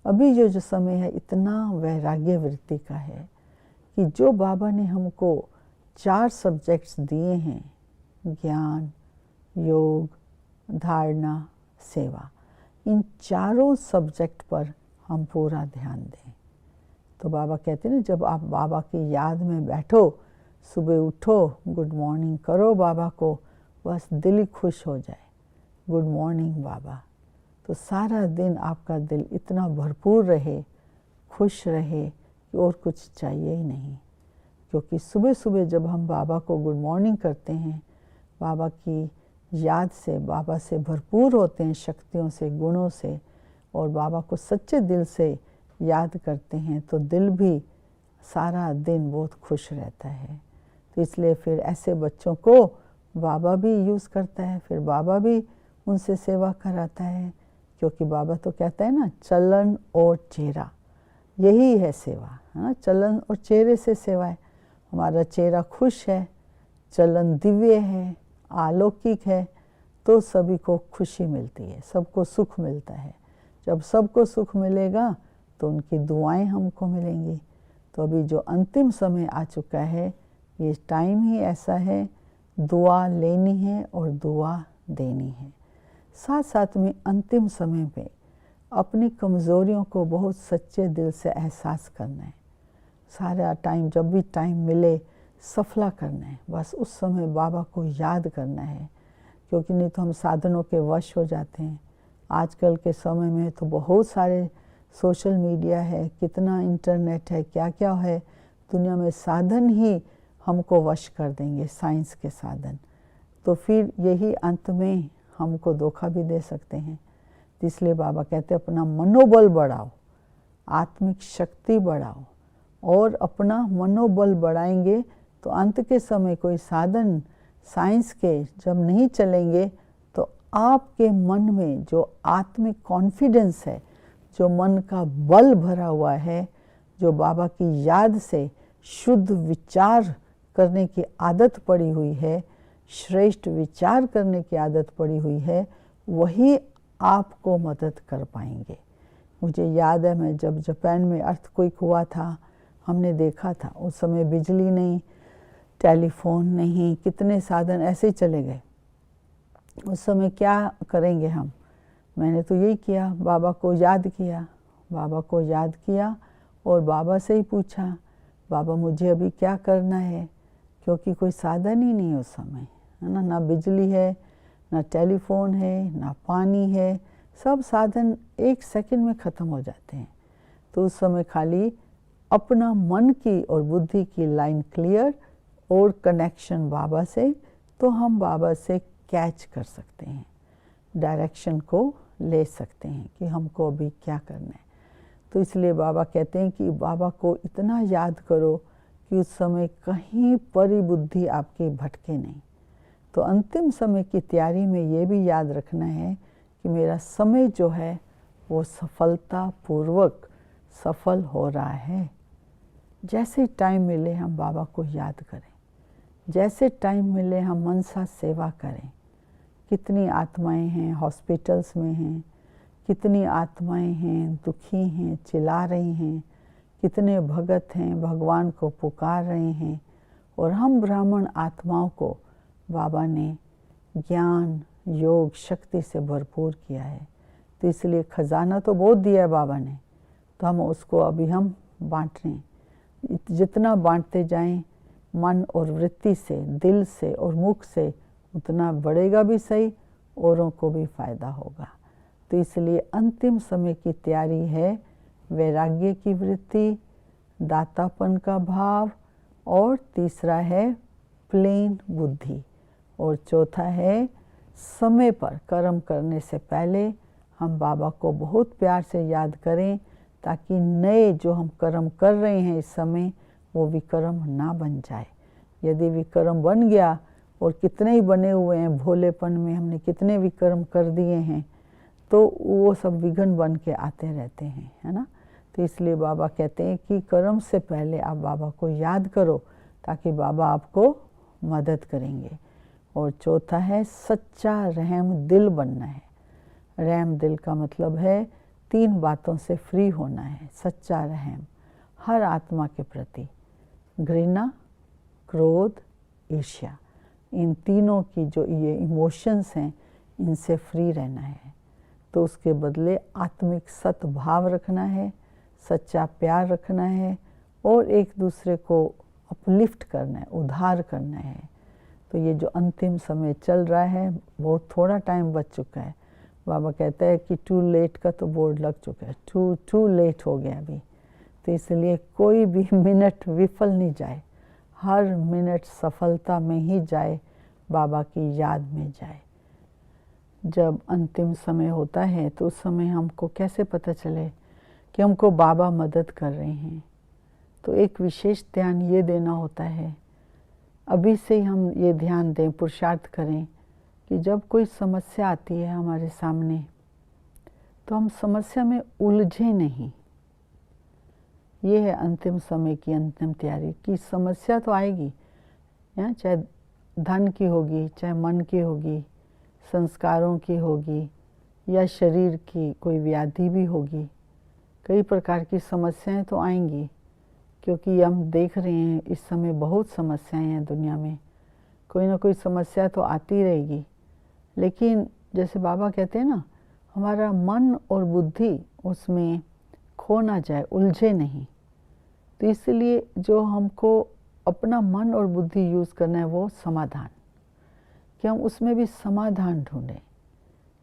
अभी जो समय है इतना वैराग्य वृत्ति का है कि जो बाबा ने हमको 4 सब्जेक्ट्स दिए हैं, ज्ञान, योग, धारणा, सेवा, इन चारों सब्जेक्ट पर हम पूरा ध्यान दें। तो बाबा कहते हैं ना, जब आप बाबा की याद में बैठो, सुबह उठो, गुड मॉर्निंग करो बाबा को, बस दिल ही खुश हो जाए, गुड मॉर्निंग बाबा, तो सारा दिन आपका दिल इतना भरपूर रहे, खुश रहे कि और कुछ चाहिए ही नहीं। क्योंकि सुबह सुबह जब हम बाबा को गुड मॉर्निंग करते हैं, बाबा की याद से, बाबा से भरपूर होते हैं, शक्तियों से, गुणों से, और बाबा को सच्चे दिल से याद करते हैं, तो दिल भी सारा दिन बहुत खुश रहता है। तो इसलिए फिर ऐसे बच्चों को बाबा भी यूज़ करता है, फिर बाबा भी उनसे सेवा कराता है। क्योंकि बाबा तो कहता है ना, चलन और चेहरा, यही है सेवा, है ना। चलन और चेहरे से सेवा है। हमारा चेहरा खुश है, चलन दिव्य है, अलौकिक है, तो सभी को खुशी मिलती है, सबको सुख मिलता है। जब सबको सुख मिलेगा तो उनकी दुआएं हमको मिलेंगी। तो अभी जो अंतिम समय आ चुका है, ये टाइम ही ऐसा है, दुआ लेनी है और दुआ देनी है। साथ साथ में अंतिम समय पे अपनी कमज़ोरियों को बहुत सच्चे दिल से एहसास करना है। सारा टाइम, जब भी टाइम मिले, सफला करना है, बस उस समय बाबा को याद करना है। क्योंकि नहीं तो हम साधनों के वश हो जाते हैं। आजकल के समय में तो बहुत सारे सोशल मीडिया है, कितना इंटरनेट है, क्या क्या है दुनिया में, साधन ही हमको वश कर देंगे, साइंस के साधन। तो फिर यही अंत में हमको धोखा भी दे सकते हैं। इसलिए बाबा कहते हैं अपना मनोबल बढ़ाओ, आत्मिक शक्ति बढ़ाओ, और अपना मनोबल बढ़ाएंगे तो अंत के समय कोई साधन साइंस के जब नहीं चलेंगे, तो आपके मन में जो आत्मिक कॉन्फिडेंस है, जो मन का बल भरा हुआ है, जो बाबा की याद से शुद्ध विचार करने की आदत पड़ी हुई है, श्रेष्ठ विचार करने की आदत पड़ी हुई है, वही आपको मदद कर पाएंगे। मुझे याद है, मैं जब जापान में अर्थक्वेक हुआ था, हमने देखा था, उस समय बिजली नहीं, टेलीफोन नहीं, कितने साधन ऐसे ही चले गए। उस समय क्या करेंगे हम? मैंने तो यही किया, बाबा को याद किया, बाबा को याद किया और बाबा से ही पूछा, बाबा मुझे अभी क्या करना है? क्योंकि कोई साधन ही नहीं उस समय, है ना, ना बिजली है, ना टेलीफोन है, ना पानी है, सब साधन एक सेकंड में ख़त्म हो जाते हैं। तो उस समय खाली अपना मन की और बुद्धि की लाइन क्लियर और कनेक्शन बाबा से, तो हम बाबा से कैच कर सकते हैं, डायरेक्शन को ले सकते हैं कि हमको अभी क्या करना है। तो इसलिए बाबा कहते हैं कि बाबा को इतना याद करो कि उस समय कहीं पर ही बुद्धि आपकी भटके नहीं। तो अंतिम समय की तैयारी में ये भी याद रखना है कि मेरा समय जो है वो सफलतापूर्वक सफल हो रहा है। जैसे टाइम मिले हम बाबा को याद करें, जैसे टाइम मिले हम मनसा सेवा करें। कितनी आत्माएं हैं हॉस्पिटल्स में हैं, कितनी आत्माएं हैं दुखी हैं, चिल्ला रही हैं, कितने भगत हैं भगवान को पुकार रहे हैं। और हम ब्राह्मण आत्माओं को बाबा ने ज्ञान, योग, शक्ति से भरपूर किया है। तो इसलिए खजाना तो बहुत दिया है बाबा ने, तो हम उसको अभी हम बांट रहे हैं। जितना बांटते जाएं मन और वृत्ति से, दिल से और मुख से, उतना बढ़ेगा भी सही, औरों को भी फायदा होगा। तो इसलिए अंतिम समय की तैयारी है वैराग्य की वृत्ति, दातापन का भाव, और तीसरा है प्लेन बुद्धि, और चौथा है समय पर कर्म करने से पहले हम बाबा को बहुत प्यार से याद करें, ताकि नए जो हम कर्म कर रहे हैं इस समय वो विकर्म ना बन जाए। यदि विकर्म बन गया, और कितने ही बने हुए हैं भोलेपन में, हमने कितने विकर्म कर दिए हैं, तो वो सब विघ्न बन के आते रहते हैं, है ना। तो इसलिए बाबा कहते हैं कि कर्म से पहले आप बाबा को याद करो, ताकि बाबा आपको मदद करेंगे। और चौथा है सच्चा रहम दिल बनना है। रहम दिल का मतलब है 3 बातों से फ्री होना है। सच्चा रहम हर आत्मा के प्रति, घृणा, क्रोध, ईर्ष्या, इन तीनों की जो ये इमोशंस हैं इनसे फ्री रहना है। तो उसके बदले आत्मिक सद्भाव रखना है, सच्चा प्यार रखना है और एक दूसरे को अपलिफ्ट करना है, उद्धार करना है। तो ये जो अंतिम समय चल रहा है, बहुत थोड़ा टाइम बच चुका है। बाबा कहता है कि टू लेट का तो बोर्ड लग चुका है, टू लेट हो गया अभी। तो इसलिए कोई भी मिनट विफल नहीं जाए, हर मिनट सफलता में ही जाए, बाबा की याद में जाए। जब अंतिम समय होता है तो उस समय हमको कैसे पता चले कि हमको बाबा मदद कर रहे हैं? तो एक विशेष ध्यान ये देना होता है, अभी से ही हम ये ध्यान दें, पुरुषार्थ करें कि जब कोई समस्या आती है हमारे सामने तो हम समस्या में उलझे नहीं। ये है अंतिम समय की अंतिम तैयारी कि समस्या तो आएगी, चाहे धन की होगी, चाहे मन की होगी, संस्कारों की होगी या शरीर की कोई व्याधि भी होगी। कई प्रकार की समस्याएं तो आएंगी, क्योंकि हम देख रहे हैं इस समय बहुत समस्याएं हैं दुनिया में। कोई ना कोई समस्या तो आती रहेगी, लेकिन जैसे बाबा कहते हैं ना, हमारा मन और बुद्धि उसमें खो ना जाए, उलझे नहीं। तो इसलिए जो हमको अपना मन और बुद्धि यूज़ करना है वो समाधान, कि हम उसमें भी समाधान ढूंढें।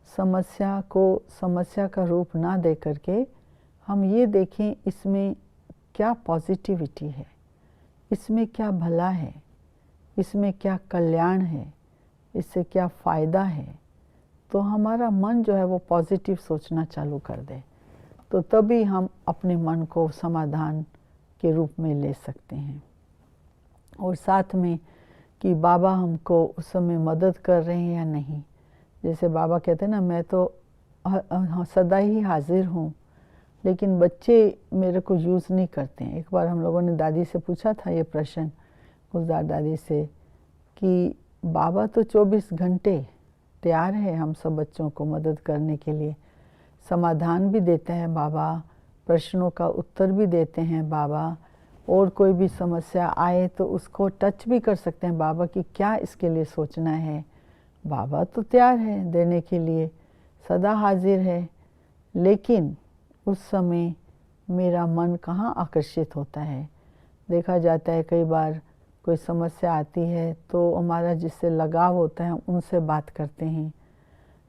समस्या को समस्या का रूप ना दे करके हम ये देखें इसमें क्या पॉजिटिविटी है, इसमें क्या भला है, इसमें क्या कल्याण है, इससे क्या फ़ायदा है। तो हमारा मन जो है वो पॉजिटिव सोचना चालू कर दे, तो तभी हम अपने मन को समाधान के रूप में ले सकते हैं। और साथ में कि बाबा हमको उस समय मदद कर रहे हैं या नहीं। जैसे बाबा कहते हैं ना, मैं तो सदा ही हाजिर हूँ, लेकिन बच्चे मेरे को यूज़ नहीं करते हैं। एक बार हम लोगों ने दादी से पूछा था ये प्रश्न, गुलजार दादी से, कि बाबा तो 24 घंटे तैयार है हम सब बच्चों को मदद करने के लिए, समाधान भी देते हैं बाबा, प्रश्नों का उत्तर भी देते हैं बाबा, और कोई भी समस्या आए तो उसको टच भी कर सकते हैं बाबा कि क्या इसके लिए सोचना है। बाबा तो तैयार है देने के लिए, सदा हाजिर है। लेकिन उस समय मेरा मन कहाँ आकर्षित होता है। देखा जाता है कई बार कोई समस्या आती है तो हमारा जिससे लगाव होता है उनसे बात करते हैं,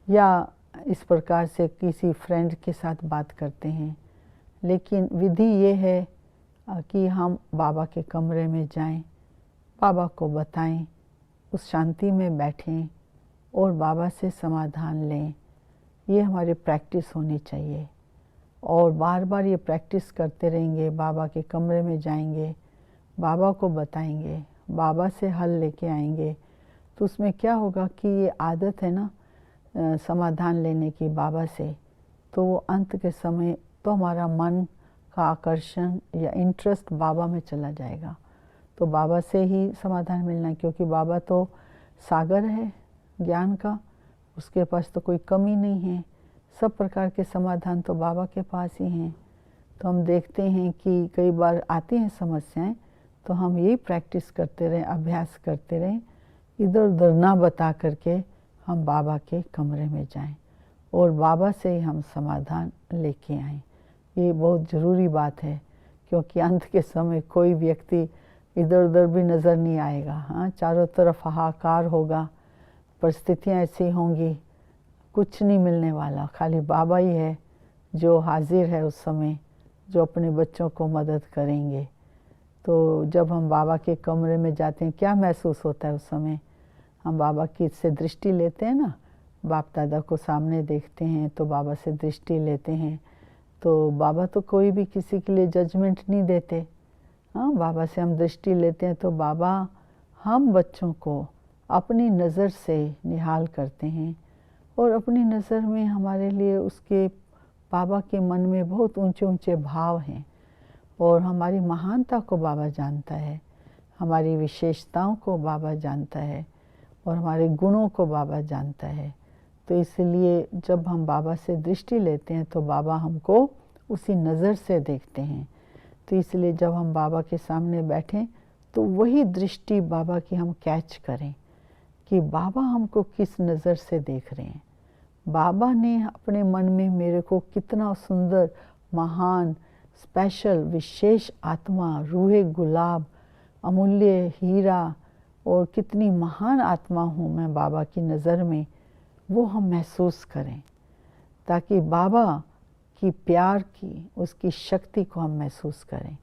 या इस प्रकार से किसी फ्रेंड के साथ बात करते हैं। लेकिन विधि ये है कि हम बाबा के कमरे में जाएं, बाबा को बताएं, उस शांति में बैठें और बाबा से समाधान लें। ये हमारी प्रैक्टिस होनी चाहिए, और बार बार ये प्रैक्टिस करते रहेंगे। बाबा के कमरे में जाएंगे, बाबा को बताएंगे, बाबा से हल लेके आएंगे। तो उसमें क्या होगा कि ये आदत है ना समाधान लेने की बाबा से, तो वो अंत के समय तो हमारा मन का आकर्षण या इंटरेस्ट बाबा में चला जाएगा। तो बाबा से ही समाधान मिलना है, क्योंकि बाबा तो सागर है ज्ञान का, उसके पास तो कोई कमी नहीं है। सब प्रकार के समाधान तो बाबा के पास ही हैं। तो हम देखते हैं कि कई बार आती हैं समस्याएं, तो हम यही प्रैक्टिस करते रहें, अभ्यास करते रहें, इधर उधर ना बता करके हम बाबा के कमरे में जाएं और बाबा से ही हम समाधान लेके आएं। ये बहुत ज़रूरी बात है, क्योंकि अंत के समय कोई व्यक्ति इधर उधर भी नज़र नहीं आएगा। हाँ, चारों तरफ हाहाकार होगा, परिस्थितियाँ ऐसी होंगी, कुछ नहीं मिलने वाला। खाली बाबा ही है जो हाजिर है उस समय, जो अपने बच्चों को मदद करेंगे। तो जब हम बाबा के कमरे में जाते हैं, क्या महसूस होता है उस समय? हम बाबा की से दृष्टि लेते हैं ना, बाप दादा को सामने देखते हैं तो बाबा से दृष्टि लेते हैं। तो बाबा तो कोई भी किसी के लिए जजमेंट नहीं देते। हाँ, बाबा से हम दृष्टि लेते हैं तो बाबा हम बच्चों को अपनी नज़र से निहाल करते हैं, और अपनी नज़र में हमारे लिए उसके बाबा के मन में बहुत ऊंचे ऊंचे भाव हैं, और हमारी महानता को बाबा जानता है, हमारी विशेषताओं को बाबा जानता है, और हमारे गुणों को बाबा जानता है। तो इसलिए जब हम बाबा से दृष्टि लेते हैं तो बाबा हमको उसी नज़र से देखते हैं। तो इसलिए जब हम बाबा के सामने बैठें तो वही दृष्टि बाबा की हम कैच करें कि बाबा हमको किस नज़र से देख रहे हैं। बाबा ने अपने मन में मेरे को कितना सुंदर, महान, स्पेशल, विशेष आत्मा, रूहे गुलाब, अमूल्य हीरा और कितनी महान आत्मा हूँ मैं बाबा की नज़र में, वो हम महसूस करें, ताकि बाबा की प्यार की, उसकी शक्ति को हम महसूस करें।